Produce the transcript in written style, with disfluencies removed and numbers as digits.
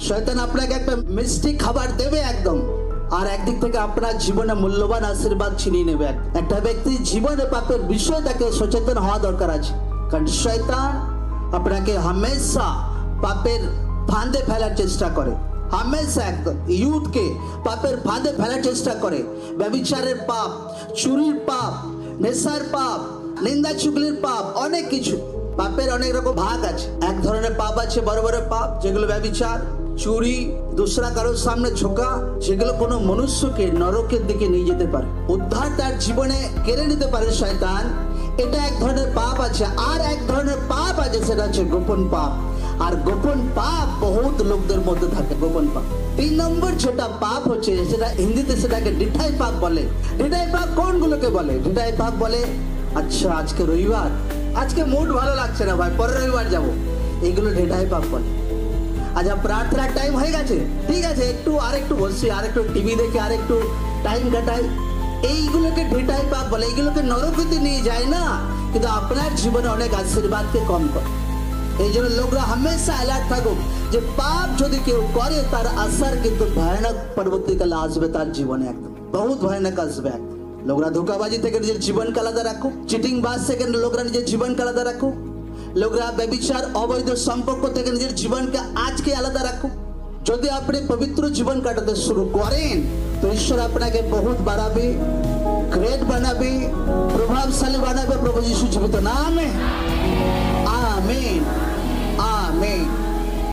শয়তান আপনাকে একটা মিষ্টি খাবার দেবে একদম, আর একদিক থেকে আপনার জীবনে মূল্যবান আশীর্বাদ ছিনিয়ে নেবে। একটা ব্যক্তি জীবনে পাপের বিষয় তাকে সচেতন হওয়া দরকার আছে, কারণ শয়তান আপনাকে হামেশা পাপের ফাঁদে ফেলার চেষ্টা করে, হামেশা একদম ইউথকে পাপের ফাঁদে ফেলার চেষ্টা করে। ব্যভিচারের পাপ, চুরির পাপ, নেশার পাপ, নিন্দা চুগলির পাপ, অনেক কিছু পাপের অনেক রকম ভাগ আছে। এক ধরনের পাপ আছে বড় বড় পাপ, যেগুলো ব্যভিচার, চুরি, दूसरा কারোর সামনে ঝোঁকা, যেগুলো কোনো মনুষ্যকে নরকের দিকে নিয়ে যেতে পারে, উদ্ধার তার জীবনে কেড়ে নিতে পারে শয়তান। এটা এক ধরনের পাপ আছে। আর এক ধরনের পাপ আছে, সেটা হচ্ছে গোপন পাপ। আর গোপন পাপ বহুত লোকদের মধ্যে থাকে, গোপন পাপ। 3 নম্বর যেটা পাপ হচ্ছে, সেটা হিন্দিতে সেটাকে ডিঠাই পাপ বলে। ডিঠাই পাপ কোনগুলোকে বলে? ডিঠাই পাপ বলে, আচ্ছা আজকে রবিবার, আজকে মুড ভালো লাগছে না ভাই, পরের রবিবার যাবো, এগুলো ডিঠাই পাপ বলে। আচ্ছা প্রার্থনার টাইম হয়ে গেছে, ঠিক আছে একটু আর একটু বসছি, আর একটু টিভি দেখে আর একটু টাইম কাটাই, এইগুলোকে ঢেটাই পাপ বলে। এইগুলোকে নরকতে নিয়ে যায় না, কিন্তু আপনার জীবনে অনেক আশীর্বাদকে কম করে। এই জন্য লোকরা হামেশা অ্যালার্ট থাকুক যে পাপ যদি কেউ করে তার আসার কিন্তু ভয়ানক পরবর্তীকালে আসবে তার জীবনে, একদম বহুত ভয়ানক আসবে। লোকরা ধোকাবাজি থেকে নিজের জীবনকে আলাদা রাখুক, চিটিং বাজ থেকে লোকরা নিজের জীবনকে আলাদা রাখুক, লোকরা ব্যভিচার অবৈধ সম্পর্ক থেকে নিজের জীবনকে আজকে আলাদা রাখুক। যদি আপনি পবিত্র জীবন কাটাতে শুরু করেন তো ঈশ্বর আপনাকে বহুত বাড়াবে, গ্রেট বানাবে, প্রভাবশালী বানাবে। প্রভু যিশু জীবিত নামে আমেন, আমেন।